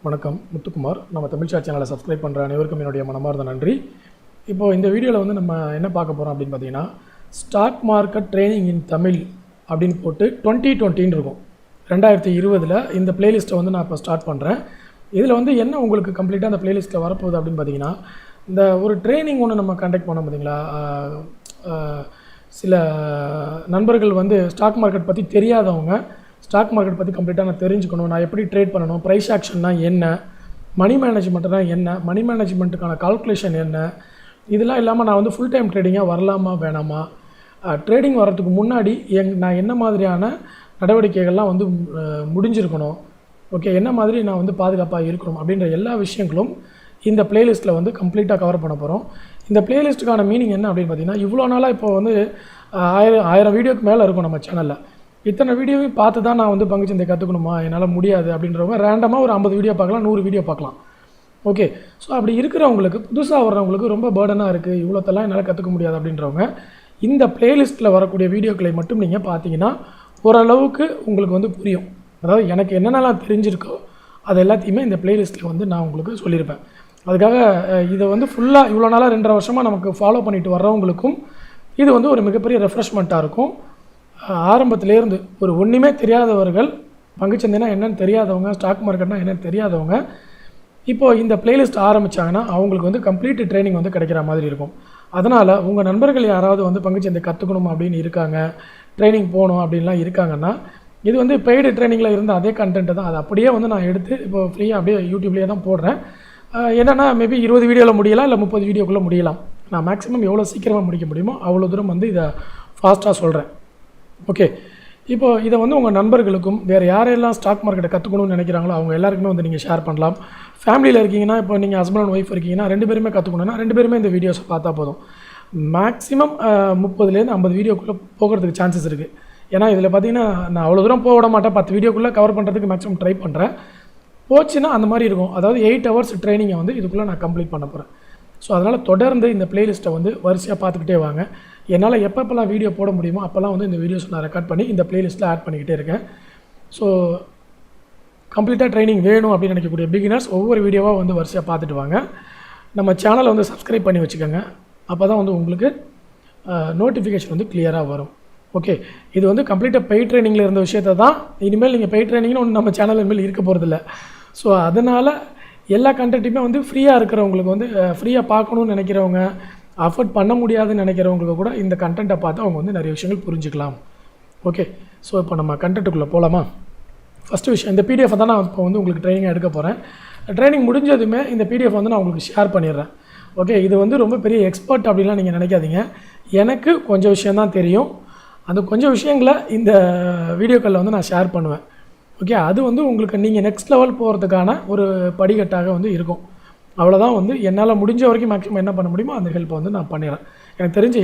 வணக்கம் முத்துக்குமார். நம்ம தமிழ் ஷாட் சேனலை சப்ஸ்கிரைப் பண்ணுற அனைவருக்கும் என்னுடைய மனமார்ந்த நன்றி. இப்போது இந்த வீடியோவில் வந்து நம்ம என்ன பார்க்க போகிறோம் அப்படின்னு பார்த்தீங்கன்னா, stock market training in Tamil அப்படின்னு போட்டு 2020 இருக்கும். 2020 இந்த பிளேலிஸ்ட்டை வந்து நான் இப்போ ஸ்டார்ட் பண்ணுறேன். இதில் வந்து என்ன உங்களுக்கு கம்ப்ளீட்டாக அந்த பிளேலிஸ்ட்டில் வரப்போகுது அப்படின்னு பார்த்தீங்கன்னா, இந்த ஒரு ட்ரைனிங் ஒன்று நம்ம கண்டக்ட் பண்ணோம் பார்த்தீங்களா. சில நண்பர்கள் வந்து ஸ்டாக் மார்க்கெட் பற்றி தெரியாதவங்க ஸ்டாக் மார்க்கெட் பற்றி கம்ப்ளீட்டாக நான் தெரிஞ்சுக்கணும், நான் எப்படி ட்ரேட் பண்ணணும், ப்ரைஸ் ஆக்ஷன்னா என்ன, மணி மேனேஜ்மெண்ட்னா என்ன, மணி மேனேஜ்மெண்ட்டுக்கான கால்குலேஷன் என்ன, இதெல்லாம் இல்லாமல் நான் வந்து ஃபுல் டைம் ட்ரேடிங்காக வரலாமா வேணாமா, ட்ரேடிங் வர்றதுக்கு முன்னாடி நான் என்ன மாதிரியான நடவடிக்கைகள்லாம் வந்து முடிஞ்சிருக்கணும், ஓகே, என்ன மாதிரி நான் வந்து பாதுகாப்பாக இருக்கணும் அப்படின்ற எல்லா விஷயங்களும் இந்த பிளேலிஸ்ட்டில் வந்து கம்ப்ளீட்டாக கவர் பண்ண போகிறோம். இந்த பிளேலிஸ்ட்டுக்கான மீனிங் என்ன அப்படின்னு பார்த்தீங்கன்னா, இவ்வளோ நாளாக இப்போ வந்து 1000 வீடியோக்கு மேலே இருக்கும் நம்ம சேனலில். இத்தனை வீடியோவையும் பார்த்து தான் நான் வந்து பங்குச்சந்தை கற்றுக்கணுமா, என்னால் முடியாது அப்படின்றவங்க ரேண்டமாக ஒரு 50 வீடியோ பார்க்கலாம், 100 வீடியோ பார்க்கலாம். ஓகே, ஸோ அப்படி இருக்கிறவங்களுக்கு, புதுசாக வர்றவங்களுக்கு ரொம்ப பேர்டனாக இருக்குது, இவ்வளோத்தெல்லாம் என்னால் கற்றுக்க முடியாது அப்படின்றவங்க இந்த பிளேலிஸ்ட்டில் வரக்கூடிய வீடியோக்களை மட்டும் நீங்கள் பார்த்தீங்கன்னா ஓரளவுக்கு உங்களுக்கு வந்து புரியும். அதாவது எனக்கு என்னென்னலாம் தெரிஞ்சிருக்கோ அது எல்லாத்தையுமே இந்த பிளேலிஸ்ட்டில் வந்து நான் உங்களுக்கு சொல்லியிருப்பேன். அதுக்காக இதை வந்து ஃபுல்லாக இவ்வளோ நாளாக 2.5 வருஷமாக நமக்கு ஃபாலோ பண்ணிட்டு வர்றவங்களுக்கும் இது வந்து ஒரு மிகப்பெரிய ரெஃப்ரெஷ்மெண்ட்டாக இருக்கும். ஆரம்பத்திலேருந்து ஒரு ஒன்றுமே தெரியாதவர்கள், பங்குச்சந்தைனா என்னென்னு தெரியாதவங்க, ஸ்டாக் மார்க்கெட்னா என்னென்னு தெரியாதவங்க இப்போது இந்த பிளேலிஸ்ட் ஆரம்பித்தாங்கன்னா அவங்களுக்கு வந்து கம்ப்ளீட் ட்ரைனிங் வந்து கிடைக்கிற மாதிரி இருக்கும். அதனால் உங்கள் நண்பர்கள் யாராவது வந்து பங்குச்சந்தை கற்றுக்கணும் அப்படின்னு இருக்காங்க, ட்ரைனிங் போகணும் அப்படின்லாம் இருக்காங்கன்னா, இது வந்து பெய்டு ட்ரைனிங்கில் இருந்த அதே கண்டென்ட்டு தான். அது அப்படியே வந்து நான் எடுத்து இப்போ ஃப்ரீயாக அப்படியே யூடியூப்லேயே தான் போடுறேன். என்னென்னா மேபி 20 வீடியோவில் முடியலாம், இல்லை 30 வீடியோக்குள்ளே முடியலாம். நான் மேக்ஸிமம் எவ்வளோ சீக்கிரமாக முடிக்க முடியுமோ அவ்வளோ தூரம் வந்து இதை ஃபாஸ்ட்டாக சொல்கிறேன். ஓகே, இப்போது இதை வந்து உங்கள் நண்பர்களுக்கும் வேறு யாரெல்லாம் ஸ்டாக் மார்க்கெட்டை கற்றுக்கணும்னு நினைக்கிறாங்களோ அவங்க எல்லாருக்குமே வந்து நீங்கள் ஷேர் பண்ணலாம். ஃபேமிலியில் இருக்கீங்கன்னா, இப்போ நீங்கள் ஹஸ்பண்ட் அண்ட் ஒய்ஃப் இருக்கீங்கன்னா 2 பேருமே கற்றுக்கணுன்னா 2 பேருமே இந்த வீடியோஸை பார்த்தா போதும். மேக்ஸிமம் 30லேருந்து 50 வீடியோக்குள்ளே போகிறதுக்கு சான்சஸ் இருக்குது. ஏன்னா இதில் பார்த்தீங்கன்னா நான் அவ்வளோ தூரம் போக விட மாட்டேன், 10 வீடியோக்குள்ளே கவர் பண்ணுறதுக்கு மேக்ஸிமம் ட்ரை பண்ணுறேன். போச்சுன்னா அந்த மாதிரி இருக்கும். அதாவது 8 ஹவர்ஸ் ட்ரைனிங்கை வந்து இதுக்குள்ளே நான் கம்ப்ளீட் பண்ண போகிறேன். ஸோ அதனால் தொடர்ந்து இந்த பிளேலிஸ்ட்டை வந்து வரிசையாக பார்த்துக்கிட்டே வாங்க. என்னால் எப்பப்பெல்லாம் வீடியோ போட முடியுமோ அப்போல்லாம் வந்து இந்த வீடியோஸ் நான் ரெக்கார்ட் பண்ணி இந்த பிளேலிஸ்ட்டில் ஆட் பண்ணிக்கிட்டே இருக்கேன். ஸோ கம்ப்ளீட்டாக ட்ரைனிங் வேணும் அப்படின்னு நினைக்கக்கூடிய பிகினர்ஸ் ஒவ்வொரு வீடியோவாக வந்து வரிசையாக பார்த்துட்டு வாங்க. நம்ம சேனலை வந்து சப்ஸ்கிரைப் பண்ணி வச்சுக்கோங்க. அப்போ தான் வந்து உங்களுக்கு நோட்டிஃபிகேஷன் வந்து கிளியராக வரும். ஓகே, இது வந்து கம்ப்ளீட்டாக பெய்ட் ட்ரைனிங்கில் இருந்த விஷயத்தை தான் இனிமேல் நீங்கள் பெய்ட் ட்ரைனிங்னு ஒன்று நம்ம சேனல் இனிமேல் இருக்க போகிறதில்ல. ஸோ அதனால் எல்லா கண்டென்ட்டுமே வந்து ஃப்ரீயாக இருக்கிறவங்களுக்கு வந்து ஃப்ரீயாக பார்க்கணுன்னு நினைக்கிறவங்க, அஃபோர்ட் பண்ண முடியாதுன்னு நினைக்கிறவங்களுக்கு கூட இந்த கண்டென்ட்டை பார்த்து அவங்க வந்து நிறைய விஷயங்கள் புரிஞ்சுக்கலாம். ஓகே, ஸோ இப்போ நம்ம கண்டென்ட்டுக்குள்ளே போகலாமா? ஃபஸ்ட்டு விஷயம், இந்த பிடிஎஃப் தான் நான் இப்போ வந்து உங்களுக்கு ட்ரைனிங் எடுக்க போகிறேன். ட்ரைனிங் முடிஞ்சதுமே இந்த பிடிஎஃப் வந்து நான் உங்களுக்கு ஷேர் பண்ணிடுறேன். ஓகே, இது வந்து ரொம்ப பெரிய எக்ஸ்பர்ட் அப்படின்லாம் நீங்கள் நினைக்காதீங்க. எனக்கு கொஞ்சம் விஷயந்தான் தெரியும். அந்த கொஞ்சம் விஷயங்களை இந்த வீடியோக்களில் வந்து நான் ஷேர் பண்ணுவேன். ஓகே, அது வந்து உங்களுக்கு நீங்கள் நெக்ஸ்ட் லெவல் போகிறதுக்கான ஒரு படிக்கட்டாக வந்து இருக்கும். அவ்வளோதான். வந்து என்னால் முடிஞ்ச வரைக்கும் மேக்ஸிமம் என்ன பண்ண முடியுமோ அந்த ஹெல்ப்பை வந்து நான் பண்ணிடுறேன்.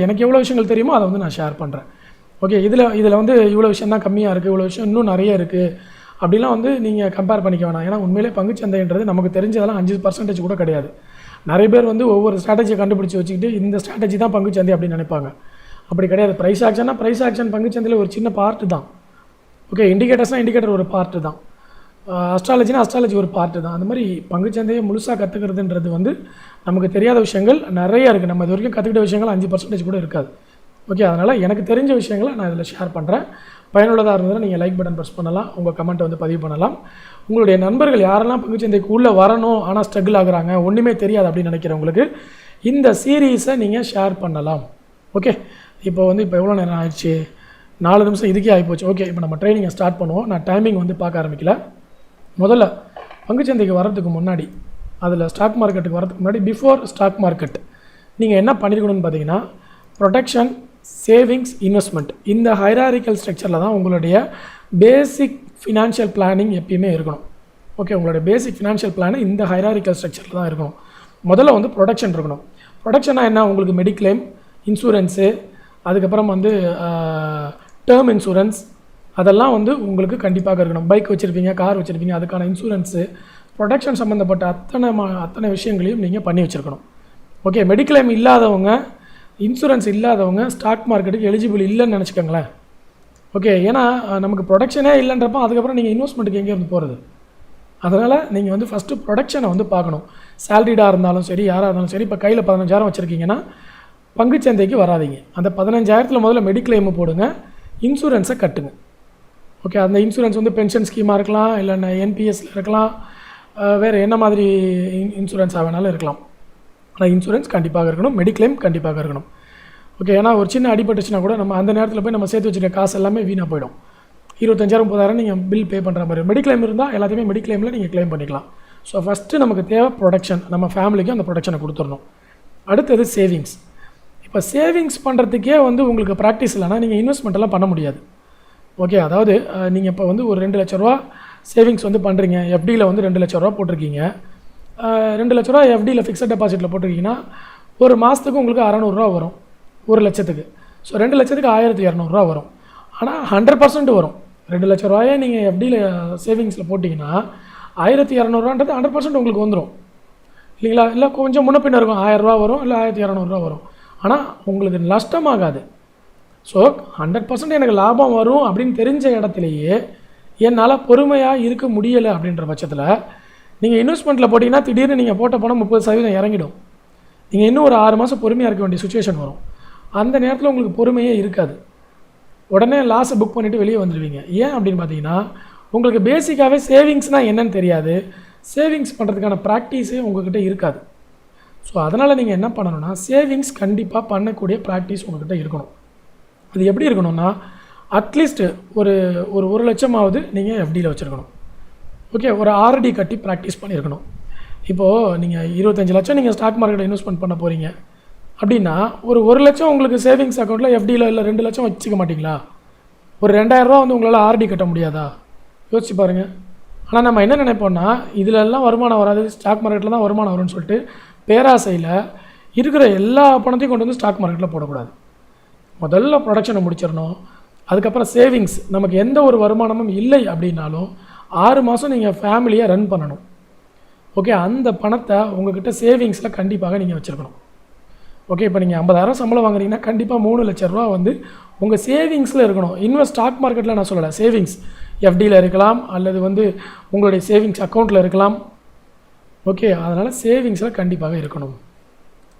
எனக்கு எவ்வளோ விஷயங்கள் தெரியுமோ அதை வந்து நான் ஷேர் பண்ணுறேன். ஓகே, இதில் வந்து இவ்வளோ விஷயம் தான் கம்மியாக இருக்குது, இவ்வளோ விஷயம் இன்னும் நிறைய இருக்குது அப்படிலாம் வந்து நீங்கள் கம்பேர் பண்ணிக்க வேணாம். ஏன்னா உண்மையிலே பங்குச்சந்தைன்றது நமக்கு தெரிஞ்சதெல்லாம் 5% கூட கிடையாது. நிறைய பேர் வந்து ஒவ்வொரு ஸ்ட்ராட்டஜியை கண்டுபிடிச்சி வச்சுக்கிட்டு இந்த ஸ்ட்ராட்டஜி தான் பங்குச்சந்தை அப்படின்னு நினைப்பாங்க. அப்படி கிடையாது. ப்ரைஸ் ஆக்ஷன்னா ப்ரைஸ் ஆக்ஷன் பங்குச்சந்தையில் ஒரு சின்ன பார்ட்டு தான். ஓகே, இண்டிகேட்டர்ஸ்னால் இண்டிகேட்டர் ஒரு பார்ட்டு தான், அஸ்ட்ராலஜினா அஸ்ட்ராலஜி ஒரு பார்ட்டு தான். அந்த மாதிரி பங்குச்சந்தையை முழுசாக கற்றுக்கிறதுன்றது வந்து நமக்கு தெரியாத விஷயங்கள் நிறையா இருக்குது. நம்ம இது வரைக்கும் கற்றுக்கிட்ட விஷயங்கள் 5% கூட இருக்காது. ஓகே, அதனால் எனக்கு தெரிஞ்ச விஷயங்களை நான் இதில் ஷேர் பண்ணுறேன். பயனுள்ளதாக இருந்ததுன்னா நீங்கள் லைக் பட்டன் ப்ரெஸ் பண்ணலாம், உங்கள் கமெண்ட்டை வந்து பதிவு பண்ணலாம். உங்களுடைய நண்பர்கள் யாரெல்லாம் பங்குச்சந்தைக்கு உள்ளே வரணும் ஆனால் ஸ்ட்ரகிள் ஆகுறாங்க, ஒன்றுமே தெரியாது அப்படின்னு நினைக்கிறவங்களுக்கு இந்த சீரீஸை நீங்கள் ஷேர் பண்ணலாம். ஓகே, இப்போ எவ்வளோ நேரம் ஆயிடுச்சு? 4 நிமிஷம் இதுக்கே ஆகிப்போச்சு. ஓகே, இப்போ நம்ம ட்ரைனிங்கை ஸ்டார்ட் பண்ணுவோம். நான் டைமிங் வந்து பார்க்க ஆரம்பிக்கல. முதல்ல பங்குச்சந்தைக்கு வர்றதுக்கு முன்னாடி, அதில் ஸ்டாக் மார்க்கெட்டுக்கு வரதுக்கு முன்னாடி, பிஃபோர் ஸ்டாக் மார்க்கெட் நீங்கள் என்ன பண்ணியிருக்கணும்னு பார்த்தீங்கன்னா, ப்ரொடெக்ஷன், சேவிங்ஸ், இன்வெஸ்ட்மெண்ட், இந்த ஹைராரிக்கல் ஸ்ட்ரக்சரில் தான் உங்களுடைய பேசிக் ஃபினான்ஷியல் பிளானிங் எப்பயுமே இருக்கணும். ஓகே, உங்களுடைய பேசிக் ஃபினான்ஷியல் பிளான் இந்த ஹைராரிக்கல் ஸ்ட்ரக்சரில் தான் இருக்கணும். முதல்ல வந்து ப்ரொடெக்ஷன் இருக்கணும். ப்ரொடெக்ஷனாக என்ன? உங்களுக்கு மெடிக்ளைம், இன்சூரன்ஸு, அதுக்கப்புறம் வந்து டேர்ம் இன்சூரன்ஸ், அதெல்லாம் வந்து உங்களுக்கு கண்டிப்பாக இருக்கணும். பைக் வச்சுருப்பீங்க, கார் வச்சுருப்பீங்க, அதுக்கான இன்சூரன்ஸு, ப்ரொடெக்ஷன் சம்மந்தப்பட்ட அத்தனை விஷயங்களையும் நீங்கள் பண்ணி வச்சுருக்கணும். ஓகே, மெடிக்ளைம் இல்லாதவங்க, இன்சூரன்ஸ் இல்லாதவங்க ஸ்டாக் மார்க்கெட்டுக்கு எலிஜிபிள் இல்லைன்னு நினச்சிக்கோங்களேன். ஓகே, ஏன்னா நமக்கு ப்ரொடெக்ஷனே இல்லைன்றப்போ அதுக்கப்புறம் நீங்கள் இன்வெஸ்ட்மெண்ட்டுக்கு எங்கே இருந்து போகிறது? அதனால் நீங்கள் வந்து ஃபஸ்ட்டு ப்ரொடக்ஷனை வந்து பார்க்கணும். சேலரிடாக இருந்தாலும் சரி, யாராக இருந்தாலும் சரி, இப்போ கையில் 15,000 வச்சுருக்கீங்கன்னா பங்குச்சந்தைக்கு வராதிங்க. அந்த 15,000த்தில் முதல்ல மெடிக்ளைமு போடுங்க, இன்சூரன்ஸை கட்டுங்க. ஓகே, அந்த இன்சூரன்ஸ் வந்து பென்ஷன் ஸ்கீமாக இருக்கலாம், இல்லைன்னா என்பிஎஸ்ல இருக்கலாம், வேறு என்ன மாதிரி இன்சூரன்ஸாக வேணாலும் இருக்கலாம். ஆனால் இன்சூரன்ஸ் கண்டிப்பாக இருக்கணும், மெடிக்ளைம் கண்டிப்பாக இருக்கணும். ஓகே, ஏன்னா ஒரு சின்ன அடிபட்டுச்சுன்னா கூட நம்ம அந்த நேரத்தில் போய் நம்ம சேர்த்து வச்சுருக்க காசு எல்லாமே வீணாக போயிடும். 25,000 30,000 நீங்கள் பில் பே பண்ணுற மாதிரி. மெடிக்ளைம் இருந்தால் எல்லாத்தையுமே மெடிக்ளைமில் நீங்கள் க்ளைம் பண்ணிக்கலாம். ஸோ ஃபஸ்ட்டு நமக்கு தேவை ப்ரொடக்ஷன், நம்ம ஃபேமிலிக்கும் அந்த ப்ரொடக்ஷனை கொடுத்துடணும். அடுத்தது சேவிங்ஸ். இப்போ சேவிங்ஸ் பண்ணுறதுக்கே வந்து உங்களுக்கு ப்ராக்டிஸ் இல்லைனா நீங்கள் இன்வெஸ்ட்மெண்ட்டெல்லாம் பண்ண முடியாது. ஓகே, அதாவது நீங்கள் இப்போ வந்து ஒரு 2 லட்ச ரூபா சேவிங்ஸ் வந்து பண்ணுறீங்க, எஃப்டியில் வந்து 2 லட்ச ரூபா போட்டிருக்கீங்க. 2 லட்ச ரூபா எஃப்டியில் ஃபிக்ஸட் டெபாசிட்டில் போட்டிருக்கீங்கன்னா ஒரு மாதத்துக்கு உங்களுக்கு 600 வரும், 1 லட்சத்துக்கு. ஸோ 2 லட்சத்துக்கு 1200 வரும். ஆனால் 100% வரும். 2 லட்ச ரூபாயே நீங்கள் எஃப்டியில் சேவிங்ஸில் போட்டிங்கன்னா 1200 100% உங்களுக்கு வந்துடும் இல்லைங்களா? இல்லை கொஞ்சம் முன்ன பின்ன இருக்கும், 1000 வரும், இல்லை 1200 வரும். ஆனால் உங்களுக்கு நஷ்டமாகாது. ஸோ 100% எனக்கு லாபம் வரும் அப்படின்னு தெரிஞ்ச இடத்துலையே என்னால் பொறுமையாக இருக்க முடியலை அப்படின்ற பட்சத்தில் நீங்கள் இன்வெஸ்ட்மெண்ட்டில் போட்டிங்கன்னா திடீர்னு நீங்கள் போட்ட பணம் 30% இறங்கிடும். நீங்கள் இன்னும் ஒரு 6 மாதம் பொறுமையாக இருக்க வேண்டிய சுச்சுவேஷன் வரும். அந்த நேரத்தில் உங்களுக்கு பொறுமையே இருக்காது. உடனே லாஸை புக் பண்ணிவிட்டு வெளியே வந்துடுவீங்க. ஏன் அப்படின்னு பார்த்தீங்கன்னா உங்களுக்கு பேசிக்காகவே சேவிங்ஸ்னால் என்னன்னு தெரியாது, சேவிங்ஸ் பண்ணுறதுக்கான ப்ராக்டிஸே உங்கள்கிட்ட இருக்காது. ஸோ அதனால் நீங்கள் என்ன பண்ணணும்னா சேவிங்ஸ் கண்டிப்பாக பண்ணக்கூடிய ப்ராக்டிஸ் உங்கள்கிட்ட இருக்கணும். அது எப்படி இருக்கணும்னா அட்லீஸ்ட்டு ஒரு 1 லட்சமாவது நீங்கள் எஃப்டியில் வச்சுருக்கணும். ஓகே, ஒரு ஆர்டி கட்டி ப்ராக்டிஸ் பண்ணியிருக்கணும். இப்போது நீங்கள் 25 லட்சம் நீங்கள் ஸ்டாக் மார்க்கெட்டில் இன்வெஸ்ட்மெண்ட் பண்ண போகிறீங்க அப்படின்னா ஒரு 1 லட்சம் உங்களுக்கு சேவிங்ஸ் அக்கௌண்ட்டில் எஃப்டியில் இல்லை 2 லட்சம் வச்சுக்க மாட்டிங்களா? ஒரு 2000 ரூபா வந்து உங்களால் ஆர்டி கட்ட முடியாதா? யோசிச்சு பாருங்கள். ஆனால் நம்ம என்ன நினைப்போம்னா இதிலெல்லாம் வருமானம் வராது, ஸ்டாக் மார்க்கெட்டில் தான் வருமானம் வரும்னு சொல்லிட்டு பேராசையில் இருக்கிற எல்லா பணத்தையும் கொண்டு வந்து ஸ்டாக் மார்க்கெட்டில் போடக்கூடாது. முதல்ல ப்ரொடக்ஷனை முடிச்சிடணும். அதுக்கப்புறம் சேவிங்ஸ். நமக்கு எந்த ஒரு வருமானமும் இல்லை அப்படின்னாலும் 6 மாதம் நீங்கள் ஃபேமிலியை ரன் பண்ணணும். ஓகே, அந்த பணத்தை உங்கள்கிட்ட சேவிங்ஸில் கண்டிப்பாக நீங்கள் வச்சுருக்கணும். ஓகே, இப்போ நீங்கள் 50,000 சம்பளம் வாங்குறீங்கன்னா கண்டிப்பாக 3 லட்ச ரூபா வந்து உங்கள் சேவிங்ஸில் இருக்கணும். ஸ்டாக் மார்க்கெட்டில் நான் சொல்லலை, சேவிங்ஸ் எஃப்டியில் இருக்கலாம், அல்லது வந்து உங்களுடைய சேவிங்ஸ் அக்கௌண்ட்டில் இருக்கலாம். ஓகே, அதனால் சேவிங்ஸில் கண்டிப்பாக இருக்கணும்.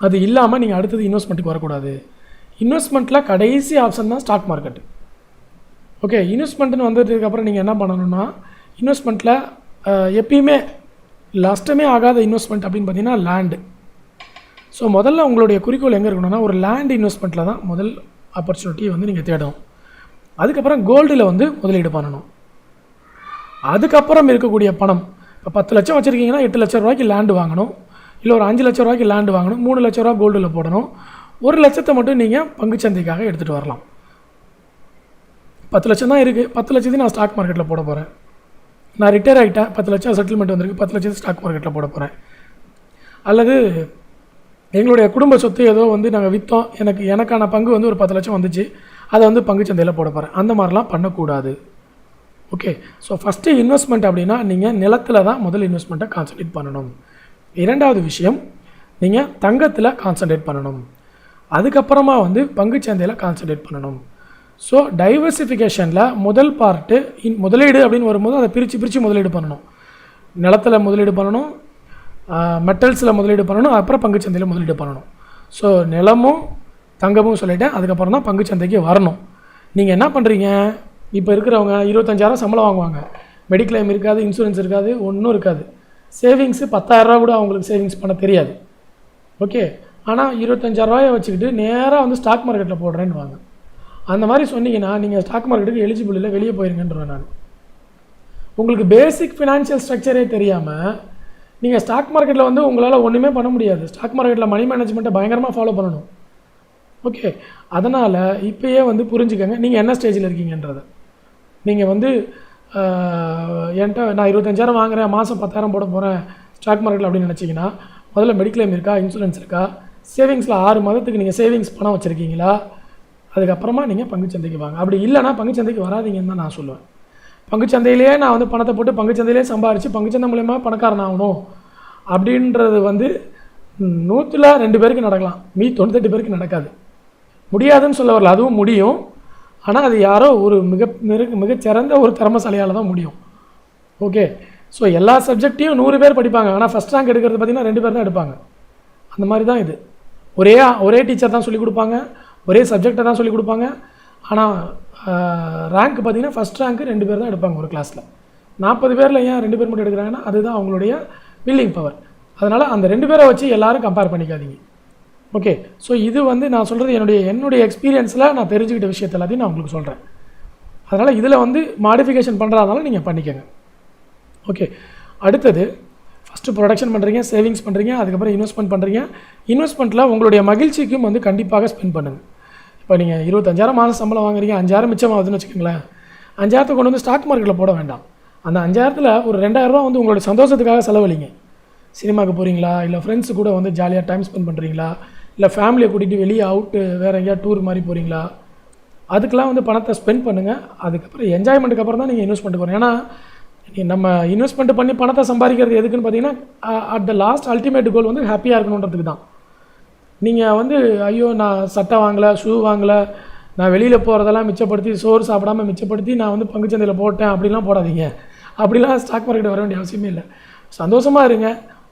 அது இல்லாமல் நீங்கள் அடுத்தது இன்வெஸ்ட்மெண்ட்டுக்கு வரக்கூடாது. இன்வெஸ்ட்மெண்ட்டில் கடைசி ஆப்ஷன் தான் ஸ்டாக் மார்க்கெட்டு. ஓகே, இன்வெஸ்ட்மெண்ட்டுன்னு வந்ததுக்கப்புறம் நீங்கள் என்ன பண்ணணும்னா இன்வெஸ்ட்மெண்ட்டில் எப்பயுமே நஷ்டமே ஆகாத இன்வெஸ்ட்மெண்ட் அப்படின்னு பார்த்தீங்கன்னா லேண்டு. ஸோ முதல்ல உங்களுடைய குறிக்கோள் எங்கே இருக்கணும்னா ஒரு லேண்ட் இன்வெஸ்ட்மெண்ட்டில் தான் முதல் ஆப்பர்ச்சுனிட்டியை வந்து நீங்கள் தேடணும். அதுக்கப்புறம் கோல்டில் வந்து முதலீடு பண்ணணும். அதுக்கப்புறம் இருக்கக்கூடிய பணம், இப்போ 10 லட்சம் வச்சுருக்கீங்கன்னா 8 லட்ச ரூபாய்க்கு லேண்டு வாங்கணும், இல்லை ஒரு 5 லட்ச ரூபாய்க்கு லேண்டு வாங்கணும், 3 லட்ச ரூபா கோல்டில் போடணும். 1 லட்சத்தை மட்டும் நீங்கள் பங்குச்சந்தைக்காக எடுத்துகிட்டு வரலாம். 10 லட்சம் தான் இருக்குது, 10 லட்சத்தையும் நான் ஸ்டாக் மார்க்கெட்டில் போட போகிறேன். நான் ரிட்டையர் ஆகிட்டேன், 10 லட்சம் செட்டில்மெண்ட் வந்திருக்கு, 10 லட்சத்தை ஸ்டாக் மார்க்கெட்டில் போட போகிறேன். அல்லது எங்களுடைய குடும்ப சொத்து ஏதோ வந்து நாங்கள் விற்றோம், எனக்கான பங்கு வந்து ஒரு 10 லட்சம் வந்துச்சு, அதை வந்து பங்குச்சந்தையில் போட போகிறேன். அந்த மாதிரிலாம் பண்ணக்கூடாது. ஓகே, ஸோ ஃபஸ்ட்டு இன்வெஸ்ட்மெண்ட் அப்படின்னா நீங்கள் நிலத்தில் தான் முதல் இன்வெஸ்ட்மெண்ட்டை கான்சன்ட்ரேட் பண்ணணும். 2வது விஷயம் நீங்கள் தங்கத்தில் கான்சன்ட்ரேட் பண்ணணும். அதுக்கப்புறமா வந்து பங்குச்சந்தையில் கான்சன்ட்ரேட் பண்ணணும். ஸோ டைவர்சிஃபிகேஷனில் முதல் பார்ட்டு முதலீடு அப்படின்னு வரும்போது அதை பிரித்து முதலீடு பண்ணணும். நிலத்தில் முதலீடு பண்ணணும், மெட்டல்ஸில் முதலீடு பண்ணணும், அப்புறம் பங்குச்சந்தையில் முதலீடு பண்ணணும். ஸோ நிலமும் தங்கமும் சொல்லிவிட்டேன், அதுக்கப்புறம் தான் பங்குச்சந்தைக்கு வரணும். நீங்கள் என்ன பண்ணுறீங்க, இப்போ இருக்கிறவங்க 25,000 சம்பளம் வாங்குவாங்க, மெடிக்ளைம் இருக்காது, இன்சூரன்ஸ் இருக்காது, ஒன்றும் இருக்காது. சேவிங்ஸு 10,000 ரூபா கூட அவங்களுக்கு சேவிங்ஸ் பண்ண தெரியாது. ஓகே, ஆனால் 25,000 ரூபாயை வச்சுக்கிட்டு நேராக வந்து ஸ்டாக் மார்க்கெட்டில் போடுறேன்னு வாங்க. அந்த மாதிரி சொன்னீங்கன்னா நீங்கள் ஸ்டாக் மார்க்கெட்டுக்கு எலிஜிபிள் இல்லை, வெளியே போயிருங்கன்றேன் நான். உங்களுக்கு பேசிக் ஃபினான்ஷியல் ஸ்ட்ரக்சரே தெரியாமல் நீங்கள் ஸ்டாக் மார்க்கெட்டில் வந்து உங்களால் ஒன்றுமே பண்ண முடியாது. ஸ்டாக் மார்க்கெட்டில் மணி மேனேஜ்மெண்ட்டை பயங்கரமாக ஃபாலோ பண்ணணும். ஓகே, அதனால் இப்போயே வந்து புரிஞ்சுக்கங்க நீங்கள் என்ன ஸ்டேஜில் இருக்கீங்கன்றதை. நீங்கள் வந்து என்கிட்ட நான் 25,000 வாங்குகிறேன், மாதம் 10,000 போட போகிறேன் ஸ்டாக் மார்க்கெட்டில் அப்படின்னு நினச்சிங்கன்னா முதல்ல மெடிக்ளைம் இருக்கா, இன்சூரன்ஸ் இருக்கா, சேவிங்ஸில் 6 மாதத்துக்கு நீங்கள் சேவிங்ஸ் பணம் வச்சுருக்கீங்களா, அதுக்கப்புறமா நீங்கள் பங்குச்சந்தைக்கு வாங்க. அப்படி இல்லைனா பங்குச்சந்தைக்கு வராதிங்கன்னு தான் நான் சொல்லுவேன். பங்குச்சந்தையிலே நான் வந்து பணத்தை போட்டு பங்குச்சந்தையிலே சம்பாரித்து பங்குச்சந்தை மூலயமா பணக்காரன் ஆகணும் அப்படின்றது வந்து 100ல் 2 பேருக்கு நடக்கலாம், 98 பேருக்கு நடக்காது. முடியாதுன்னு சொல்ல வரல, அதுவும் முடியும். ஆனால் அது யாரோ ஒரு மிகச்சிறந்த ஒரு திறமசாலியால் தான் முடியும். ஓகே, ஸோ எல்லா சப்ஜெக்ட்டையும் 100 பேர் படிப்பாங்க, ஆனால் ஃபஸ்ட் ரேங்க் எடுக்கிறது பார்த்திங்கன்னா 2 பேர் தான் எடுப்பாங்க. அந்த மாதிரி தான் இது. ஒரே டீச்சர் தான் சொல்லிக் கொடுப்பாங்க, ஒரே சப்ஜெக்டை தான் சொல்லிக் கொடுப்பாங்க, ஆனால் ரேங்க் பார்த்திங்கன்னா ஃபஸ்ட் ரேங்க்கு 2 பேர் தான் எடுப்பாங்க ஒரு கிளாஸில். 40 பேரில் ஏன் 2 பேர் மட்டும் எடுக்கிறாங்கன்னா அதுதான் அவங்களுடைய வில்லிங் பவர். அதனால் அந்த 2 பேரை வச்சு எல்லோரும் கம்பேர் பண்ணிக்காதீங்க. ஓகே, ஸோ இது வந்து நான் சொல்கிறது என்னுடைய எக்ஸ்பீரியன்ஸில் நான் தெரிஞ்சுக்கிட்ட விஷயத்தை எல்லாத்தையும் நான் உங்களுக்கு சொல்கிறேன். அதனால் இதில் வந்து மாடிஃபிகேஷன் பண்ணுறதுனால நீங்கள் பண்ணிக்கோங்க. ஓகே, அடுத்தது ஃபஸ்ட்டு ப்ரொடக்ஷன் பண்ணுறீங்க, சேவிங்ஸ் பண்ணுறீங்க, அதுக்கப்புறம் இன்வெஸ்ட்மெண்ட் பண்ணுறீங்க. இன்வெஸ்ட்மெண்ட்டில் உங்களுடைய மகிழ்ச்சிக்கும் வந்து கண்டிப்பாக ஸ்பெண்ட் பண்ணுங்கள். இப்போ நீங்கள் 25,000 மாதம் சம்பளம் வாங்குறீங்க, 5,000 மிச்சமாகுதுன்னு வச்சுக்கோங்களேன். 5,000 கொண்டு வந்து ஸ்டாக் மார்க்கெட்டில் போட வேண்டாம். அந்த 5,000 ஒரு 2,000 வந்து உங்களுடைய சந்தோஷத்துக்காக செலவழிங்க. சினிமாவுக்கு போகிறீங்களா, இல்லை ஃப்ரெண்ட்ஸு கூட வந்து ஜாலியாக டைம் ஸ்பெண்ட் பண்ணுறீங்களா, இல்லை ஃபேமிலியை கூட்டிகிட்டு வெளியே அவுட்டு வேறு எங்கேயா டூர் மாதிரி போகிறீங்களா, அதுக்கெலாம் வந்து பணத்தை ஸ்பெண்ட் பண்ணுங்கள். அதுக்கப்புறம் என்ஜாய்மெண்ட்டுக்கு அப்புறம் தான் நீங்கள் இன்வெஸ்ட் போகிறீங்க. ஏன்னா நம்ம இன்வெஸ்ட்மெண்ட் பண்ணி பணத்தை சம்பாதிக்கிறது எதுக்குன்னு பார்த்தீங்கன்னா at the last ultimate goal வந்து ஹாப்பியாக இருக்கணுன்றதுக்கு தான். நீங்கள் வந்து ஐயோ நான் சட்டை வாங்கலை, ஷூ வாங்கலை, நான் வெளியில் போகிறதெல்லாம் மிச்சப்படுத்தி சோறு சாப்பிடாமல் மிச்சப்படுத்தி நான் வந்து பங்குச்சந்தையில் போட்டேன் அப்படிலாம் போடாதீங்க. அப்படிலாம் ஸ்டாக் மார்க்கெட் வர வேண்டிய அவசியமே இல்லை. சந்தோஷமாக இருங்க,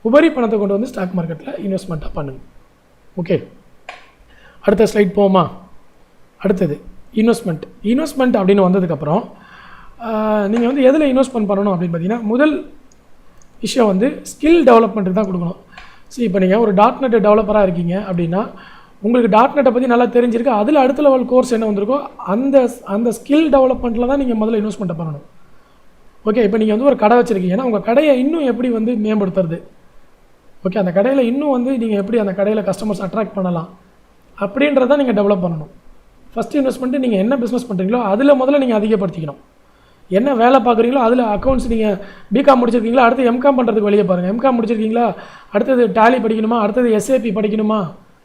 உபரி பணத்தை கொண்டு வந்து ஸ்டாக் மார்க்கெட்டில் இன்வெஸ்ட்மெண்ட்டாக பண்ணுங்கள். ஓகே, அடுத்த ஸ்லைட் போமா. அடுத்தது இன்வெஸ்ட்மெண்ட் அப்படின்னு வந்ததுக்கப்புறம் நீங்கள் வந்து எதில் இன்வெஸ்ட்மெண்ட் பண்ணணும் அப்படின்னு பார்த்தீங்கன்னா முதல் விஷயம் வந்து ஸ்கில் டெவலப்மெண்ட்டுக்கு தான் கொடுக்கணும். சரி, இப்போ நீங்கள் ஒரு .NET டெவலப்பராக இருக்கீங்க அப்படின்னா உங்களுக்கு .NEட்டை பற்றி நல்லா தெரிஞ்சிருக்கு, அதில் அடுத்த லெவல் கோர்ஸ் என்ன வந்திருக்கோ அந்த ஸ்கில் டெவலப்மெண்ட்டில் தான் நீங்கள் முதல்ல இன்வெஸ்ட்மெண்ட்டை பண்ணணும். ஓகே, இப்போ நீங்கள் வந்து ஒரு கடை வச்சுருக்கீங்கன்னா உங்கள் கடையை இன்னும் எப்படி வந்து மேம்படுத்துறது, ஓகே அந்த கடையில் இன்னும் வந்து நீங்கள் எப்படி அந்த கடையில் கஸ்டமர்ஸ் அட்ராக்ட் பண்ணலாம் அப்படின்றத நீங்கள் டெவலப் பண்ணணும். ஃபஸ்ட்டு இன்வெஸ்ட்மெண்ட்டு நீங்கள் என்ன பிஸ்னஸ் பண்ணுறீங்களோ அதில் முதல்ல நீங்கள் அதிகப்படுத்திக்கணும். என்ன வேலை பார்க்குறீங்களோ அதில் அக்கௌண்ட்ஸ் நீங்கள் பிகாம் முடிச்சிருக்கீங்களா, அடுத்து எம்காம் பண்ணுறதுக்கு வெளியே பாருங்கள். எம்காம் முடிச்சிருக்கீங்களா, அடுத்தது டேலி படிக்கணுமா, அடுத்தது SAP படிக்கணுமா,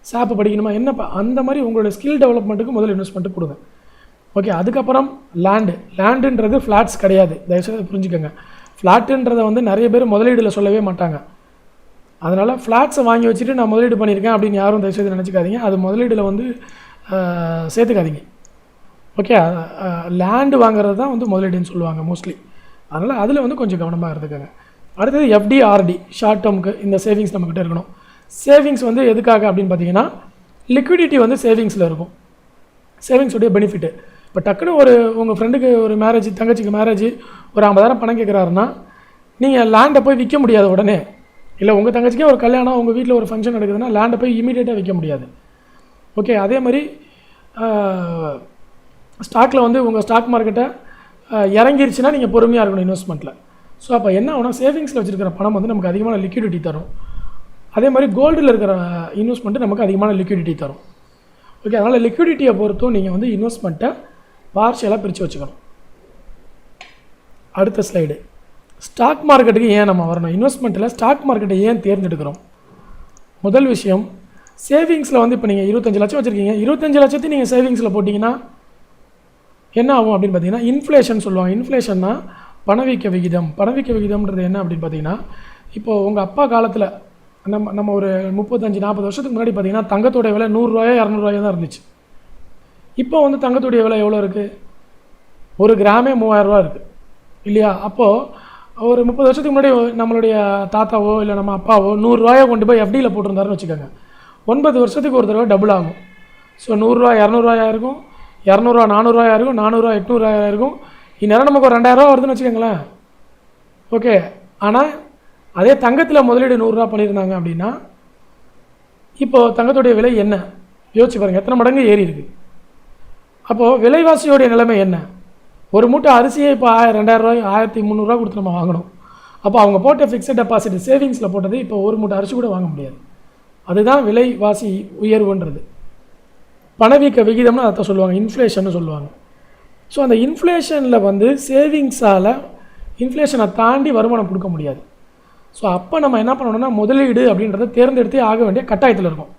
SAP படிக்கணுமா, என்ன அந்த மாதிரி உங்களோட ஸ்கில் டெவலப்மெண்ட்டுக்கு முதல்ல இன்வெஸ்ட்மெண்ட்டு கொடுங்க. ஓகே, அதுக்கப்புறம் லேண்டுன்றது ஃப்ளாட்ஸ் கிடையாது, தயவுசெய்து புரிஞ்சுக்கோங்க. ஃப்ளாட்டுன்றதை வந்து நிறைய பேர் முதலீடில் சொல்லவே மாட்டாங்க. அதனால் ஃப்ளாட்ஸை வாங்கி வச்சுட்டு நான் முதலீடு பண்ணியிருக்கேன் அப்படின்னு யாரும் தயவுசெய்து நினச்சிக்காதீங்க. அது முதலீடில் வந்து சேர்த்துக்காதீங்க. ஓகே, லேண்டு வாங்குறது தான் வந்து முதலீடுன்னு சொல்லுவாங்க மோஸ்ட்லி. அதனால் அதில் வந்து கொஞ்சம் கவனமாக இருந்துக்கோங்க. அடுத்தது FD RD ஷார்ட் டேர்முக்கு இந்த சேவிங்ஸ் நம்மக்கிட்ட இருக்கணும். சேவிங்ஸ் வந்து எதுக்காக அப்படின்னு பார்த்தீங்கன்னா லிக்விடிட்டி வந்து சேவிங்ஸில் இருக்கும். சேவிங்ஸுடைய பெனிஃபிட்டு இப்போ டக்குன்னு உங்கள் ஃப்ரெண்டுக்கு ஒரு மேரேஜ், தங்கச்சிக்கு மேரேஜ், ஒரு 50,000 பணம் கேட்குறாருன்னா நீங்கள் லேண்டை போய் விற்க முடியாது உடனே. இல்லை உங்கள் தங்கச்சிக்கே ஒரு கல்யாணம், உங்கள் வீட்டில் ஒரு ஃபங்க்ஷன் நடக்குதுன்னா லேண்டை போய் இமீடியட்டாக விற்க முடியாது. ஓகே, அதே மாதிரி ஸ்டாக்கில் வந்து உங்கள் ஸ்டாக் மார்க்கெட்டை இறங்கிருச்சுன்னா நீங்கள் பொறுமையாக இருக்கணும் இன்வெஸ்ட்மெண்ட்டில். ஸோ அப்போ என்ன ஆகுனா சேவிங்ஸில் வச்சுருக்கிற பணம் வந்து நமக்கு அதிகமான லிக்விடிட்டி தரும். அதே மாதிரி கோல்டில் இருக்கிற இன்வெஸ்ட்மெண்ட்டு நமக்கு அதிகமான லிக்விடிட்டி தரும். ஓகே, அதனால் லிக்விடிட்டியை பொறுத்தும் நீங்கள் வந்து இன்வெஸ்ட்மெண்ட்டை பார்ஷியலாக பிரித்து வச்சுக்கணும். அடுத்த ஸ்லைடு, ஸ்டாக் மார்க்கெட்டுக்கு ஏன் நம்ம வரணும், இன்வெஸ்ட்மெண்ட்டில் ஸ்டாக் மார்க்கெட்டை ஏன் தேர்ந்தெடுக்கிறோம். முதல் விஷயம், சேவிங்ஸில் வந்து இப்போ நீங்கள் 25 லட்சம் வச்சுருக்கீங்க, 25 லட்சத்தையும் நீங்கள் சேவிங்ஸில் போட்டிங்கன்னா என்ன ஆகும் அப்படின்னு பார்த்தீங்கன்னா இன்ஃப்ளேஷன் சொல்லுவாங்க. இன்ஃப்ளேஷன்னா பணவீக்க விகிதம். பணவீக்க விகிதம்ன்றது என்ன அப்படின்னு பார்த்தீங்கன்னா இப்போது உங்கள் அப்பா காலத்தில் நம்ம ஒரு 35-40 வருஷத்துக்கு முன்னாடி பார்த்தீங்கன்னா தங்கத்தோடைய விலை 100 ரூபாயோ 200 ரூபாயோ தான் இருந்துச்சு. இப்போ வந்து தங்கத்துடைய விலை எவ்வளோ இருக்குது, ஒரு கிராமே 3000 ரூபா இருக்குது இல்லையா. அப்போது ஒரு 30 வருஷத்துக்கு முன்னாடி நம்மளுடைய தாத்தாவோ இல்லை நம்ம அப்பாவோ 100 ரூபாயை கொண்டு போய் FDயில் போட்டிருந்தாருன்னு வச்சுக்கோங்க, 9 வருஷத்துக்கு ஒரு தடவை டபுள் ஆகும். ஸோ 100 ரூபா 200 ரூபாயா இருக்கும், 200 ரூபா 400 ரூபாயா இருக்கும், 400 ரூபா 800 ரூபாயா இருக்கும். இந்நேரம் நமக்கு ஒரு 2000 ரூபா வருதுன்னு வச்சுக்கோங்களேன். ஓகே, ஆனால் அதே தங்கத்தில் முதலீடு 100 ரூபா பண்ணியிருந்தாங்க அப்படின்னா இப்போது தங்கத்துடைய விலை என்ன யோசிச்சு பாருங்கள், எத்தனை மடங்கு ஏறி இருக்குது. அப்போது விலைவாசியோடைய நிலைமை என்ன, ஒரு மூட்டை அரிசியை இப்போ 2000 ரூபாய் 1300 ரூபா கொடுத்து நம்ம வாங்கணும். அப்போ அவங்க போட்ட ஃபிக்ஸட் டெபாசிட் சேவிங்ஸில் போட்டது இப்போ ஒரு மூட்டை அரிசி கூட வாங்க முடியாது. அதுதான் விலைவாசி உயர்வுன்றது. பணவீக்க விகிதம்னு அதை சொல்லுவாங்க, இன்ஃப்ளேஷன்னு சொல்லுவாங்க. ஸோ அந்த இன்ஃப்ளேஷனில் வந்து சேவிங்ஸால் இன்ஃப்ளேஷனை தாண்டி வருமானம் கொடுக்க முடியாது. ஸோ அப்போ நம்ம என்ன பண்ணணும்னா முதலீடு அப்படின்றத தேர்ந்தெடுத்தே ஆக வேண்டிய கட்டாயத்தில் இருக்கும்.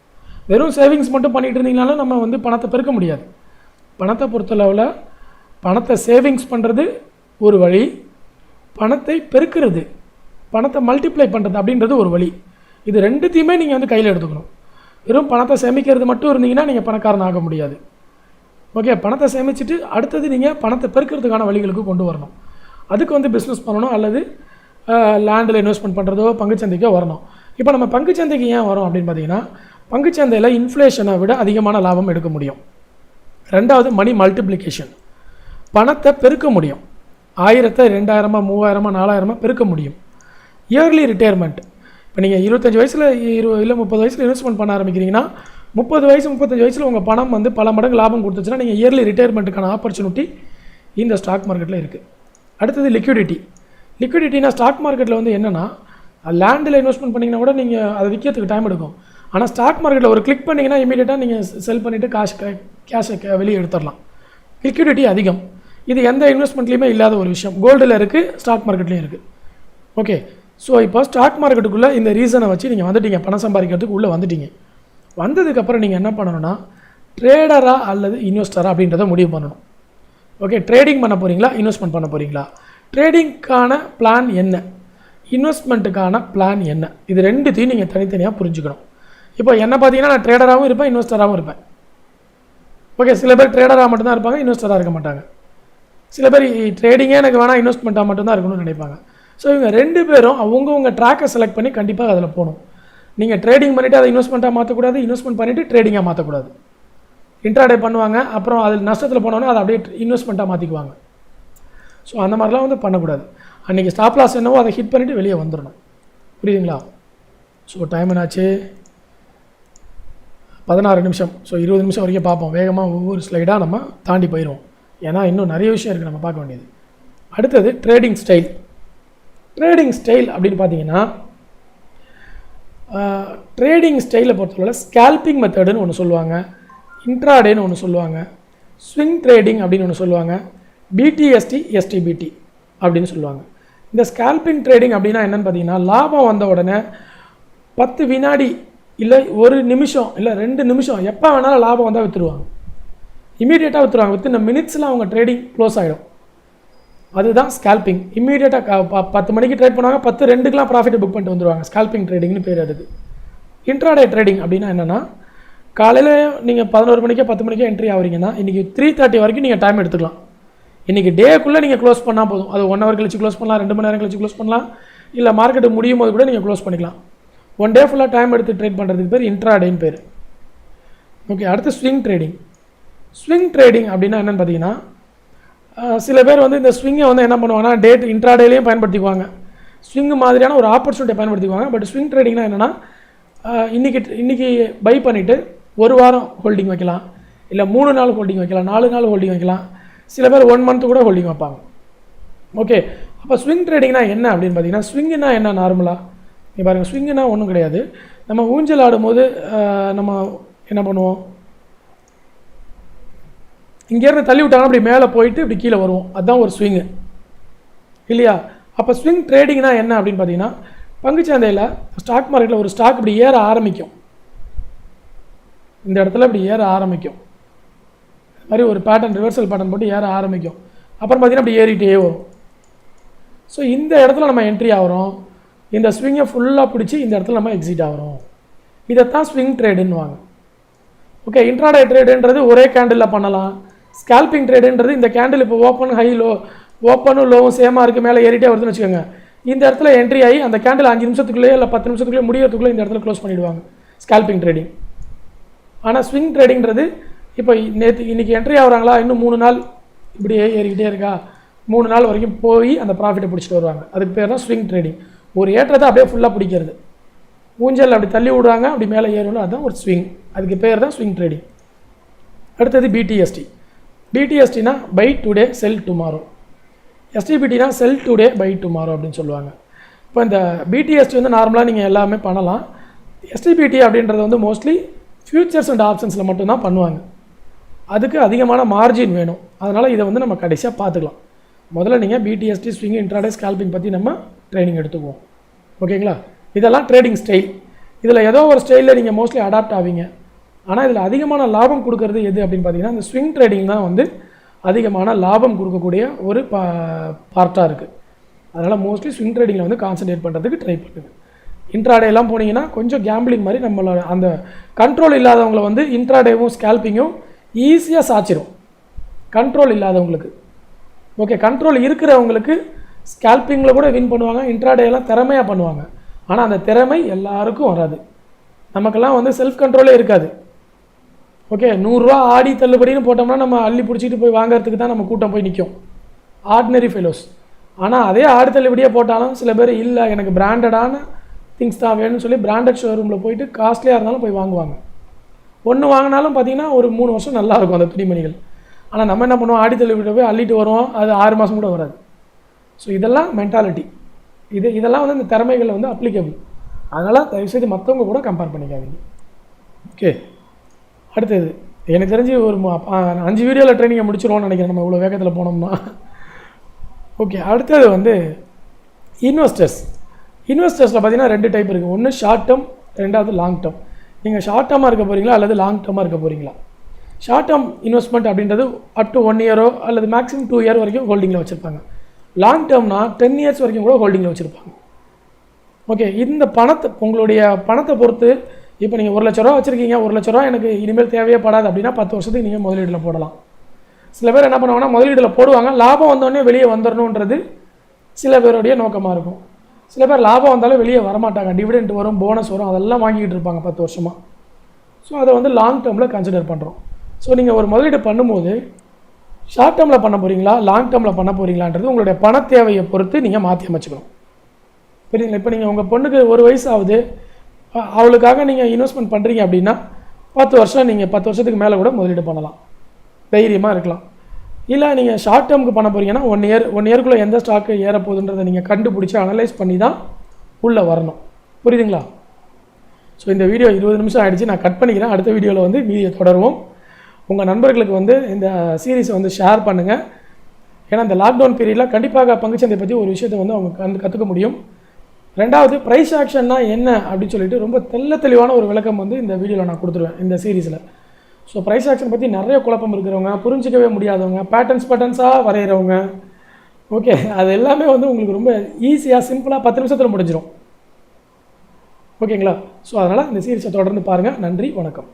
வெறும் சேவிங்ஸ் மட்டும் பண்ணிகிட்டு இருந்தீங்கனாலும் நம்ம வந்து பணத்தை பெருக்க முடியாது. பணத்தை பொறுத்தளவில் பணத்தை சேவிங்ஸ் பண்ணுறது ஒரு வழி, பணத்தை பெருக்கிறது, பணத்தை மல்டிப்ளை பண்ணுறது அப்படின்றது ஒரு வழி. இது ரெண்டுத்தையுமே நீங்கள் வந்து கையில் எடுத்துக்கணும். வெறும் பணத்தை சேமிக்கிறது மட்டும் இருந்தீங்கன்னா நீங்கள் பணக்காரன் ஆக முடியாது. ஓகே, பணத்தை சேமிச்சுட்டு அடுத்தது நீங்கள் பணத்தை பெருக்கிறதுக்கான வழிகளுக்கு கொண்டு வரணும். அதுக்கு வந்து பிஸ்னஸ் பண்ணணும் அல்லது லேண்டில் இன்வெஸ்ட்மெண்ட் பண்ணுறதோ பங்குச்சந்தைக்கோ வரணும். இப்போ நம்ம பங்குச்சந்தைக்கு ஏன் வரோம் அப்படின்னு பார்த்தீங்கன்னா, பங்குச்சந்தையில் இன்ஃப்ளேஷனை விட அதிகமான லாபம் எடுக்க முடியும். ரெண்டாவது மணி மல்டிப்ளிகேஷன், பணத்தை பெருக்க முடியும். 1000 2000 3000 4000 பெருக்க முடியும். இயர்லி ரிட்டையர்மெண்ட், இப்போ நீங்கள் 25 வயசில் இல்லை 30 வயசில் இன்வெஸ்ட்மெண்ட் பண்ண ஆரம்பிக்கிறீங்கன்னா 30 வயசு 35 வயசில் உங்கள் பணம் வந்து பல மடங்கு லாபம் கொடுத்துச்சுன்னா நீங்கள் இயர்லி ரிட்டையர்மெண்ட்டுக்கான ஆப்பர்ச்சுனிட்டி இந்த ஸ்டாக் மார்க்கெட்டில் இருக்குது. அடுத்தது லிக்விடிட்டினா ஸ்டாக் மார்க்கெட்டில் வந்து என்னென்னா, லேண்டில் இன்வெஸ்ட்மெண்ட் பண்ணிங்கன்னா கூட நீங்கள் அதை விற்கிறதுக்கு டைம் எடுக்கும். ஆனால் ஸ்டாக் மார்க்கெட்டில் ஒரு கிளிக் பண்ணிங்கன்னா இமீடியட்டாக நீங்கள் செல் பண்ணிவிட்டு கேஷை வெளியே எடுத்துடலாம். லிக்விடிட்டி அதிகம். இது எந்த இன்வெஸ்ட்மெண்ட்லேயுமே இல்லாத ஒரு விஷயம். கோல்டில் இருக்குது, ஸ்டாக் மார்க்கெட்லேயும் இருக்குது. ஓகே, ஸோ இப்போ ஸ்டாக் மார்க்கெட்டுக்குள்ளே இந்த ரீசனை வச்சு நீங்கள் வந்துட்டீங்க, பணம் சம்பாதிக்கிறதுக்கு உள்ளே வந்துட்டீங்க. வந்ததுக்கப்புறம் நீங்கள் என்ன பண்ணணும்னா, ட்ரேடரா அல்லது இன்வெஸ்டரா அப்படின்றத முடிவு பண்ணணும். ஓகே, ட்ரேடிங் பண்ண போகிறீங்களா, இன்வெஸ்ட்மெண்ட் பண்ண போகிறீங்களா, ட்ரேடிங்க்கான பிளான் என்ன, இன்வெஸ்ட்மெண்ட்டுக்கான பிளான் என்ன, இது ரெண்டுத்தையும் நீங்கள் தனித்தனியாக புரிஞ்சுக்கணும். இப்போ என்ன பார்த்தீங்கன்னா, நான் ட்ரேடராகவும் இருப்பேன், இன்வெஸ்டராகவும் இருப்பேன். ஓகே, சில பேர் ட்ரேடராக மட்டும்தான் இருப்பாங்க, இன்வெஸ்டராக இருக்க மாட்டாங்க. சில பேர் ட்ரேடிங்கே எனக்கு வேணால் இன்வெஸ்ட்மெண்ட்டாக மட்டும்தான் இருக்கணும்னு நினைப்பாங்க. ஸோ இவங்க 2 பேரும் அவங்கவுங்க ட்ராக்கை செலக்ட் பண்ணி கண்டிப்பாக அதில் போகணும். நீங்கள் ட்ரேடிங் பண்ணிவிட்டு அதை இன்வெஸ்ட்மெண்ட்டாக மாற்றக்கூடாது, இன்வெஸ்ட்மெண்ட் பண்ணிவிட்டு ட்ரேடிங்காக மாற்றக்கூடாது. இன்ட்ராடே பண்ணுவாங்க, அப்புறம் அதில் நஷ்டத்தில் போனோன்னே அதை அப்படியே இன்வெஸ்ட்மெண்ட்டாக மாற்றிக்குவாங்க. ஸோ அந்த மாதிரிலாம் வந்து பண்ணக்கூடாது. அன்றைக்கி ஸ்டாப் லாஸ் என்னவோ அதை ஹிட் பண்ணிவிட்டு வெளியே வந்துடணும். புரியுதுங்களா? ஸோ டைம் என்னாச்சு, 16 நிமிஷம். ஸோ 20 நிமிஷம் வரைக்கும் பார்ப்போம். வேகமாக ஒவ்வொரு ஸ்லைடாக நம்ம தாண்டி போயிடுவோம். ஏன்னா இன்னும் நிறைய விஷயம் இருக்குது நம்ம பார்க்க வேண்டியது. அடுத்தது ட்ரேடிங் ஸ்டைல். ட்ரேடிங் ஸ்டைல் அப்படின்னு பார்த்தீங்கன்னா, ட்ரேடிங் ஸ்டைலை பொறுத்தவரை ஸ்கேல்பிங் மெத்தடுன்னு ஒன்று சொல்லுவாங்க, இன்ட்ராடேன்னு ஒன்று சொல்லுவாங்க, ஸ்விங் ட்ரேடிங் அப்படின்னு ஒன்று சொல்லுவாங்க, பிடிஎஸ்டி எஸ்டிபிடி அப்படின்னு சொல்லுவாங்க. இந்த ஸ்கேல்பிங் ட்ரேடிங் அப்படின்னா என்னென்னு பார்த்தீங்கன்னா, லாபம் வந்த உடனே 10 வினாடி இல்லை 1 நிமிஷம் இல்லை 2 நிமிஷம் எப்போ வேணாலும் லாபம் வந்தால் விற்றுருவாங்க. இமீடியட்டாக விற்றுருவாங்க. வித்தின் மினிட்ஸில் அவங்க ட்ரேடிங் க்ளோஸ் ஆகிடும். அதுதான் ஸ்கேல்பிங். இமீடியட்டாக 10 மணிக்கு ட்ரேட் பண்ணுவாங்க, 10:02க்குலாம் ப்ராஃபிட் புக் பண்ணிட்டு வந்துடுவாங்க. ஸ்கேல்பிங் ட்ரேடிங்னு பேர் அதுக்கு. இன்ட்ராடே ட்ரேடிங் அப்படின்னா என்னென்னா, காலையில் நீங்கள் 11 மணிக்கோ 10 மணிக்கோ என்ட்ரி ஆகிறீங்கன்னா இன்றைக்கி 3:30 வரைக்கும் நீங்கள் டைம் எடுத்துக்கலாம். இன்றைக்கி டேக்குள்ளே நீங்கள் க்ளோஸ் பண்ணால் போதும். அது 1 ஹவர் கழிச்சு க்ளோஸ் பண்ணலாம், 2 மணி நேரம் கழிச்சு க்ளோஸ் பண்ணலாம், இல்லை மார்க்கெட்டு முடியும் போது கூட நீங்கள் க்ளோஸ் பண்ணிக்கலாம். 1 டே ஃபுல்லாக டைம் எடுத்து ட்ரேட் பண்ணுறதுக்கு பேர் இன்ட்ராடேன்னு பேர். ஓகே, அடுத்து ஸ்விங் ட்ரேடிங். ஸ்விங் ட்ரேடிங் அப்படின்னா என்னென்னு பார்த்தீங்கன்னா, சில பேர் வந்து இந்த ஸ்விங்கை வந்து என்ன பண்ணுவாங்கன்னா டேட் இன்ட்ராடேலையும் பயன்படுத்திக்குவாங்க, ஸ்விங் மாதிரியான ஒரு ஆப்பர்ச்சுனிட்டியை பயன்படுத்திக்குவாங்க. பட் ஸ்விங் ட்ரேடிங்னா என்னென்னா, இன்றைக்கி பை பண்ணிவிட்டு 1 வாரம் ஹோல்டிங் வைக்கலாம், இல்லை 3 நாள் ஹோல்டிங் வைக்கலாம், 4 நாள் ஹோல்டிங் வைக்கலாம், சில பேர் 1 மந்த் கூட ஹோல்டிங் வைப்பாங்க. ஓகே, அப்போ ஸ்விங் ட்ரேடிங்னா என்ன அப்படின்னு பார்த்தீங்கன்னா, ஸ்விங்குனா என்ன நார்மலாக நீ பாருங்கள். ஸ்விங்குனா ஒன்றும் கிடையாது. நம்ம ஊஞ்சல் ஆடும்போது நம்ம என்ன பண்ணுவோம், இங்கேருந்து தள்ளி விட்டாங்கன்னா அப்படி மேலே போயிட்டு இப்படி கீழே வருவோம். அதுதான் ஒரு ஸ்விங்கு இல்லையா? அப்போ ஸ்விங் ட்ரேடிங்னா என்ன அப்படின்னு பார்த்தீங்கன்னா, பங்குச்சந்தையில் ஸ்டாக் மார்க்கெட்டில் ஒரு ஸ்டாக் இப்படி ஏற ஆரம்பிக்கும், இந்த இடத்துல இப்படி ஏற ஆரம்பிக்கும், இது மாதிரி ஒரு பேட்டர்ன் ரிவர்சல் பேட்டர்ன் போட்டு ஏற ஆரம்பிக்கும். அப்புறம் பார்த்தீங்கன்னா அப்படி ஏறிட்டே வரும். ஸோ இந்த இடத்துல நம்ம என்ட்ரி ஆகிறோம், இந்த ஸ்விங்கை ஃபுல்லாக பிடிச்சி இந்த இடத்துல நம்ம எக்ஸிட் ஆகிறோம். இதைத்தான் ஸ்விங் ட்ரேடுன்னுவாங்க. ஓகே, இன்ட்ராடே ட்ரேடுன்றது ஒரே கேண்டிலில் பண்ணலாம். ஸ்கேல்பிங் ட்ரேடுன்றது இந்த கேண்டில் இப்போ ஓப்பன் ஹை லோ, ஓப்பனும் லோவும் சேமாக இருக்குது, மேலே ஏறிட்டே வருதுன்னு வச்சுக்கோங்க. இந்த இடத்துல என்ட்ரி ஆகி அந்த கேண்டில் 5 நிமிஷத்துக்குள்ளே இல்லை 10 நிமிஷத்துக்குள்ளே முடியறதுக்குள்ளே இந்த இடத்துல க்ளோஸ் பண்ணிவிடுவாங்க, ஸ்கேல்பிங் ட்ரேடிங். ஆனால் ஸ்விங் ட்ரேடிங்கிறது இப்போ இன்றைக்கி என்ட்ரி ஆகிறாங்களா, இன்னும் 3 நாள் இப்படியே ஏறிக்கிட்டே இருக்கா, 3 நாள் வரைக்கும் போய் அந்த ப்ராஃபிட்டை பிடிச்சிட்டு வருவாங்க. அதுக்கு பேர் தான் ஸ்விங் ட்ரேடிங். ஒரு ஏற்றத்தை அப்படியே ஃபுல்லாக பிடிக்கிறது, ஊஞ்சல் அப்படி தள்ளி விடுறாங்க, அப்படி மேலே ஏறணும், அதுதான் ஒரு ஸ்விங். அதுக்கு பேர் தான் ஸ்விங் ட்ரேடிங். அடுத்தது பிடிஎஸ்டி. பிடிஎஸ்டினா பை டுடே செல் டுமாரோ, எஸ்டிபிடினா செல் டுடே பை டுமாரோ அப்படின்னு சொல்லுவாங்க. இப்போ இந்த பிடிஎஸ்டி வந்து நார்மலாக நீங்கள் எல்லாமே பண்ணலாம். எஸ்டிபிடி அப்படின்றது வந்து மோஸ்ட்லி ஃபியூச்சர்ஸ் அண்ட் ஆப்ஷன்ஸில் மட்டும்தான் பண்ணுவாங்க. அதுக்கு அதிகமான மார்ஜின் வேணும். அதனால் இதை வந்து நம்ம கடைசியாக பார்த்துக்கலாம். முதல்ல நீங்கள் பிடிஎஸ்டி, ஸ்விங், இன்ட்ராடே, ஸ்கேல்பிங் பற்றி நம்ம ட்ரைனிங் எடுத்துக்குவோம். ஓகேங்களா? இதெல்லாம் ட்ரேடிங் ஸ்டைல். இதில் ஏதோ ஒரு ஸ்டைலில் நீங்கள் மோஸ்ட்லி அடாப்ட் ஆவீங்க. ஆனால் இதில் அதிகமான லாபம் கொடுக்கறது எது அப்படின்னு பார்த்தீங்கன்னா, இந்த ஸ்விங் ட்ரேடிங் தான் வந்து அதிகமான லாபம் கொடுக்கக்கூடிய ஒரு பார்ட்டாக இருக்குது. அதனால் மோஸ்ட்லி ஸ்விங் ட்ரேடிங்கில் வந்து கான்சன்ட்ரேட் பண்ணுறதுக்கு ட்ரை பண்ணுங்கள். இன்ட்ராடேலாம் போனீங்கன்னா கொஞ்சம் கேம்பிளிங் மாதிரி நம்மளோட அந்த கண்ட்ரோல் இல்லாதவங்களை வந்து இன்ட்ராடேவும் ஸ்கேல்பிங்கும் ஈஸியாக சாய்ச்சிரும், கண்ட்ரோல் இல்லாதவங்களுக்கு. ஓகே, கண்ட்ரோல் இருக்கிறவங்களுக்கு ஸ்கேல்பிங்கில் கூட வின் பண்ணுவாங்க, இன்ட்ராடேலாம் திறமையாக பண்ணுவாங்க. ஆனால் அந்த திறமை எல்லாருக்கும் வராது. நமக்கெல்லாம் வந்து செல்ஃப் கண்ட்ரோலே இருக்காது. ஓகே, 100 ரூபா ஆடி தள்ளுபடின்னு போட்டோம்னா நம்ம அள்ளி பிடிச்சிட்டு போய் வாங்குறதுக்கு தான் நம்ம கூட்டம் போய் நிற்கும், ஆர்டினரி ஃபெலோஸ். ஆனால் அதே ஆடி தள்ளுபடியாக போட்டாலும் சில பேர் இல்லை எனக்கு பிராண்டடான திங்ஸ் தான் வேணும்னு சொல்லி பிராண்டட் ஷோரூமில் போயிட்டு காஸ்ட்லியாக இருந்தாலும் போய் வாங்குவாங்க. ஒன்று வாங்கினாலும் பார்த்தீங்கன்னா ஒரு 3 வருஷம் நல்லாயிருக்கும் அந்த துணிமணிகள். ஆனால் நம்ம என்ன பண்ணுவோம், ஆடி தள்ளுபடியில் போய் அள்ளிட்டு வருவோம், அது 6 மாதம் கூட வராது. ஸோ இதெல்லாம் மென்டாலிட்டி. இதெல்லாம் வந்து இந்த திறமைகளில் வந்து அப்ளிகபிள். அதனால் தயவுசெய்து மற்றவங்க கூட கம்பேர் பண்ணிக்காதீங்க. ஓகே, அடுத்தது எனக்கு தெரிஞ்சு ஒரு 5 வீடியோவில் ட்ரைனிங்கை முடிச்சிடுவோம்னு நினைக்கிறேன் நம்ம இவ்வளோ வேகத்தில் போனோம்னா. ஓகே, அடுத்தது வந்து இன்வெஸ்டர்ஸில் பார்த்தீங்கன்னா 2 டைப் இருக்குது. ஒன்று ஷார்ட் டேர்ம், ரெண்டாவது லாங் டேர்ம். நீங்கள் ஷார்ட் டேர்மாக இருக்க போகிறீங்களா அல்லது லாங் டேர்மாக இருக்க போகிறீங்களா? ஷார்ட் டேர்ம் இன்வெஸ்ட்மெண்ட் அப்படின்றது அப் டு 1 இயரோ அல்லது மேக்ஸிமம் 2 இயர் வரைக்கும் ஹோல்டிங்கில் வச்சுருப்பாங்க. லாங் டேர்ம்னா 10 இயர்ஸ் வரைக்கும் கூட ஹோல்டிங்கில் வச்சுருப்பாங்க. ஓகே, இந்த உங்களுடைய பணத்தை பொறுத்து இப்போ நீங்கள் 1 லட்ச ரூபா வச்சுருக்கீங்க, 1 லட்ச ரூபா எனக்கு இனிமேல் தேவையே படாது அப்படின்னா 10 வருஷத்துக்கு நீங்கள் முதலீடில் போடலாம். சில பேர் என்ன பண்ணுவாங்கன்னா முதலீடில் போடுவாங்க, லாபம் வந்தோடனே வெளியே வந்துடணுன்றது சில பேருடைய நோக்கமாக இருக்கும். சில பேர் லாபம் வந்தாலும் வெளியே வரமாட்டாங்க, டிவிடெண்ட் வரும், போனஸ் வரும், அதெல்லாம் வாங்கிக்கிட்டு இருப்பாங்க 10 வருஷமாக. ஸோ அதை வந்து லாங் டேர்மில் கன்சிடர் பண்ணுறோம். ஸோ நீங்கள் ஒரு முதலீடு பண்ணும்போது ஷார்ட் டேர்மில் பண்ண போகிறீங்களா லாங் டேர்மில் பண்ண போகிறீங்களான்றது உங்களுடைய பண தேவையை பொறுத்து நீங்கள் மாற்றி அமைச்சுக்கணும். புரியுதுங்களா? இப்போ நீங்கள் உங்கள் பொண்ணுக்கு 1 வயசு ஆகுது, அவளுக்காக நீங்கள் இன்வெஸ்ட்மெண்ட் பண்ணுறீங்க அப்படின்னா 10 வருஷம் நீங்கள் 10 வருஷத்துக்கு மேலே கூட முதலீடு பண்ணலாம், தைரியமாக இருக்கலாம். இல்லை நீங்கள் ஷார்ட் டேர்முக்கு பண்ண போகிறீங்கன்னா 1 இயருக்குள்ளே எந்த ஸ்டாக்கு ஏறப்போகுதுன்றதை நீங்கள் கண்டுபிடிச்சி அனலைஸ் பண்ணி தான் உள்ளே வரணும். புரியுதுங்களா? ஸோ இந்த வீடியோ 20 நிமிஷம் ஆகிடுச்சு, நான் கட் பண்ணிக்கிறேன். அடுத்த வீடியோவில் வந்து வீடியோ தொடருவோம். உங்கள் நண்பர்களுக்கு வந்து இந்த சீரீஸை வந்து ஷேர் பண்ணுங்கள். ஏன்னா இந்த லாக்டவுன் பீரியடில் கண்டிப்பாக பங்குச்சந்தை பற்றி ஒரு விஷயத்தை வந்து அவங்க கற்றுக்க முடியும். ரெண்டாவது, ப்ரைஸ் ஆக்ஷன்னா என்ன அப்படின்னு சொல்லிட்டு ரொம்ப தெளிவான ஒரு விளக்கம் வந்து இந்த வீடியோவில் நான் கொடுத்துருவேன் இந்த சீரீஸில். ஸோ ப்ரைஸ் ஆக்ஷன் பற்றி நிறைய குழப்பம் இருக்கிறவங்க, புரிஞ்சிக்கவே முடியாதவங்க, பேட்டர்ன்ஸாக வரைகிறவங்க, ஓகே, அது எல்லாமே வந்து உங்களுக்கு ரொம்ப ஈஸியாக சிம்பிளாக 10 நிமிஷத்தில் முடிஞ்சிடும். ஓகேங்களா? ஸோ அதனால் இந்த சீரீஸை தொடர்ந்து பாருங்கள். நன்றி, வணக்கம்.